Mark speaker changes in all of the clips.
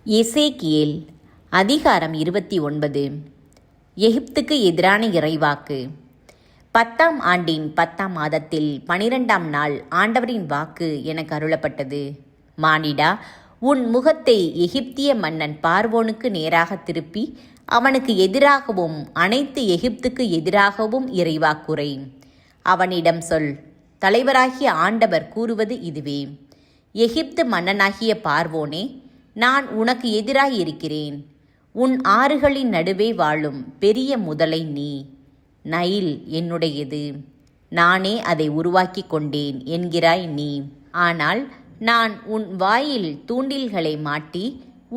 Speaker 1: எசேக்கியேல் அதிகாரம் 29. எகிப்துக்கு எதிரான இறைவாக்கு. 10ஆம் ஆண்டின் 10ஆம் மாதத்தில் 12ஆம் நாள் ஆண்டவரின் வாக்கு எனக்கு அருளப்பட்டது. மானிடா, உன் முகத்தை எகிப்திய மன்னன் பார்வோனுக்கு நேராக திருப்பி அவனுக்கு எதிராகவும் அனைத்து எகிப்துக்கு எதிராகவும் இறைவாக்குரை. அவனிடம் சொல், தலைவராகிய ஆண்டவர் கூறுவது இதுவே: எகிப்து மன்னனாகிய பார்வோனே, நான் உனக்கு எதிராய் இருக்கிறேன். உன் ஆறுகளின் நடுவே வாழும் பெரிய முதலை நீ. நைல் என்னுடையது, நானே அதை உருவாக்கி கொண்டேன் என்கிறாய் நீ. ஆனால் நான் உன் வாயில் தூண்டில்களை மாட்டி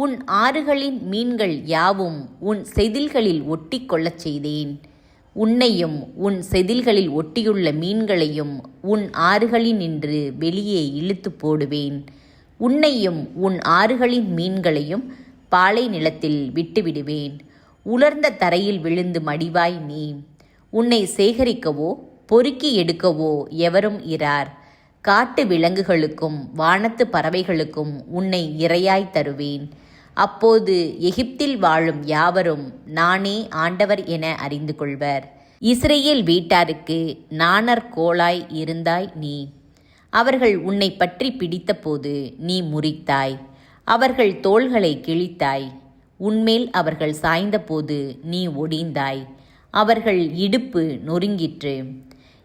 Speaker 1: உன் ஆறுகளின் மீன்கள் யாவும் உன் செதில்களில் ஒட்டி கொள்ளச் செய்தேன். உன்னையும் உன் செதில்களில் ஒட்டியுள்ள மீன்களையும் உன் ஆறுகளினின்று வெளியே இழுத்து போடுவேன். உன்னையும் உன் ஆறுகளின் மீன்களையும் பாலை நிலத்தில் விட்டுவிடுவேன். உலர்ந்த தரையில் விழுந்து மடிவாய் நீ. உன்னை சேகரிக்கவோ பொறுக்கி எடுக்கவோ எவரும் இரார். காட்டு விலங்குகளுக்கும் வானத்து பறவைகளுக்கும் உன்னை இரையாய் தருவேன். அப்போது எகிப்தில் வாழும் யாவரும் நானே ஆண்டவர் என அறிந்து கொள்வர். இஸ்ரேல் வீட்டாருக்கு நாணற்கோலாய் இருந்தாய் நீ. அவர்கள் உன்னை பற்றி பிடித்தபோது நீ முறித்தாய். அவர்கள் தோள்களை கிழித்தாய். உன்மேல் அவர்கள் சாய்ந்தபோது நீ ஒடிந்தாய். அவர்கள் இடுப்பு நொறுங்கிற்று.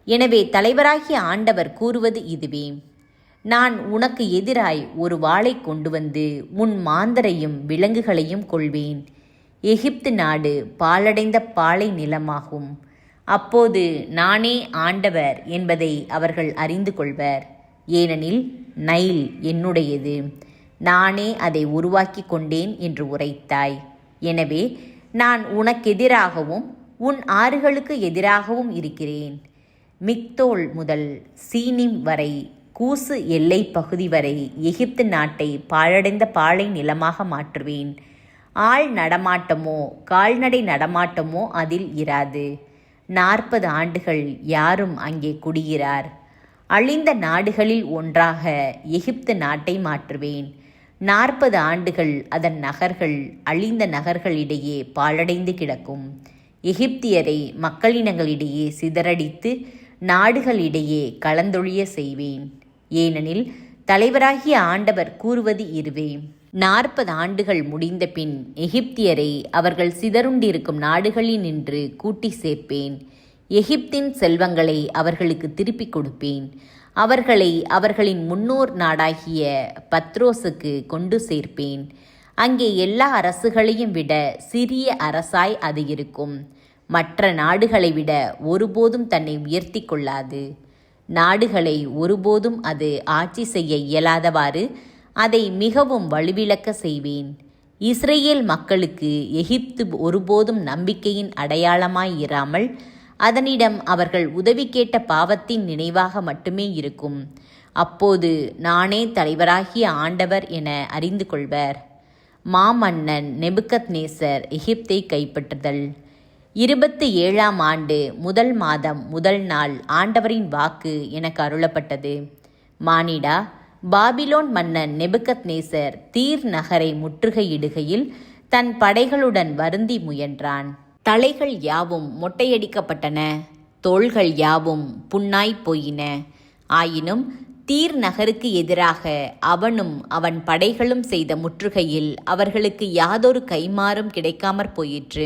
Speaker 1: எனவே தலைவராகிய ஆண்டவர் கூறுவது இதுவே: நான் உனக்கு எதிராய் ஒரு வாளை கொண்டு வந்து உன் மாந்தரையும் விலங்குகளையும் கொள்வேன். எகிப்து நாடு பாழடைந்த பாலை நிலமாகும். அப்போது நானே ஆண்டவர் என்பதை அவர்கள் அறிந்து கொள்வர். ஏனெனில் நைல் என்னுடையது, நானே அதை உருவாக்கி கொண்டேன் என்று உரைத்தாய். எனவே நான் உனக்கெதிராகவும் உன் ஆறுகளுக்கு எதிராகவும் இருக்கிறேன். மிக்தோல் முதல் சீனிம் வரை, கூசு எல்லை பகுதி வரை எகிப்து நாட்டை பாழடைந்த பாலை நிலமாக மாற்றுவேன். ஆள் நடமாட்டமோ கால்நடை நடமாட்டமோ அதில் இராது. 40 ஆண்டுகள் யாரும் அங்கே குடியிரார். அழிந்த நாடுகளில் ஒன்றாக எகிப்து நாட்டை மாற்றுவேன். 40 ஆண்டுகள் அதன் நகர்கள் அழிந்த நகர்களிடையே பாழடைந்து கிடக்கும். எகிப்தியரை மக்களினங்களிடையே சிதறடித்து நாடுகளிடையே கலந்தொழிய செய்வேன். ஏனெனில் தலைவராகிய ஆண்டவர் கூறுவது இதுவே: 40 ஆண்டுகள் முடிந்த பின் எகிப்தியரை அவர்கள் சிதறுண்டிருக்கும் நாடுகளினின்று கூட்டி சேர்ப்பேன். எகிப்தின் செல்வங்களை அவர்களுக்கு திருப்பிக் கொடுப்பேன். அவர்களை அவர்களின் முன்னோர் நாடாகிய பத்ரோசுக்கு கொண்டு சேர்ப்பேன். அங்கே எல்லா அரசுகளையும் விட சிறிய அரசாய் அது இருக்கும். மற்ற நாடுகளை விட ஒருபோதும் தன்னை உயர்த்தி கொள்ளாது. நாடுகளை ஒருபோதும் அது ஆட்சி செய்ய இயலாதவாறு அதை மிகவும் வலுவிழக்க செய்வேன். இஸ்ரேல் மக்களுக்கு எகிப்து ஒருபோதும் நம்பிக்கையின் அடையாளமாயிராமல் அதனிடம் அவர்கள் உதவி கேட்ட பாவத்தின் நினைவாக மட்டுமே இருக்கும். அப்போது நானே தலைவராகிய ஆண்டவர் என அறிந்து கொள்வர். மாமன்னன் நெபுக்கத்நேசர் எகிப்தை கைப்பற்றுதல். 27ஆம் ஆண்டு 1 மாதம் 1 நாள் ஆண்டவரின் வாக்கு எனக்கு அருளப்பட்டது. மானிடா, பாபிலோன் மன்னன் நெபுக்கத்நேசர் தீர் நகரை முற்றுகையிடுகையில் தன் படைகளுடன் வருந்தி முயன்றான். தலைகள் யாவும் மொட்டையடிக்கப்பட்டன, தோள்கள் யாவும் புண்ணாய்ப் போயின. ஆயினும் தீர் நகருக்கு எதிராக அவனும் அவன் படைகளும் செய்த முற்றுகையில் அவர்களுக்கு யாதொரு கைமாறும் கிடைக்காமற் போயிற்று.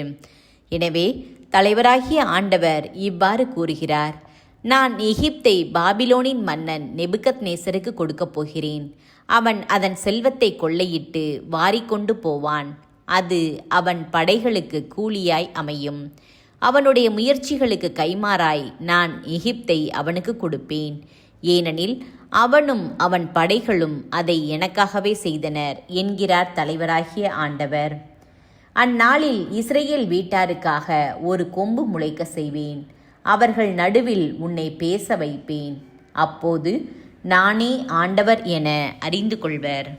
Speaker 1: எனவே தலைவராகிய ஆண்டவர் இவ்வாறு கூறுகிறார்: நான் எகிப்தை பாபிலோனின் மன்னன் நெபுக்கத்நேசருக்கு கொடுக்கப் போகிறேன். அவன் அதன் செல்வத்தை கொள்ளையிட்டு வாரிக்கொண்டு போவான். அது அவன் படைகளுக்கு கூலியாய் அமையும். அவனுடைய முயற்சிகளுக்கு கைமாறாய் நான் எகிப்தை அவனுக்கு கொடுப்பேன். ஏனெனில் அவனும் அவன் படைகளும் அதை எனக்காகவே செய்தனர் என்கிறார் தலைவராகிய ஆண்டவர். அந்நாளில் இஸ்ரேல் வீட்டாருக்காக ஒரு கொம்பு முளைக்க செய்வேன். அவர்கள் நடுவில் உன்னை பேச வைப்பேன். அப்போது நானே ஆண்டவர் என அறிந்து கொள்வர்.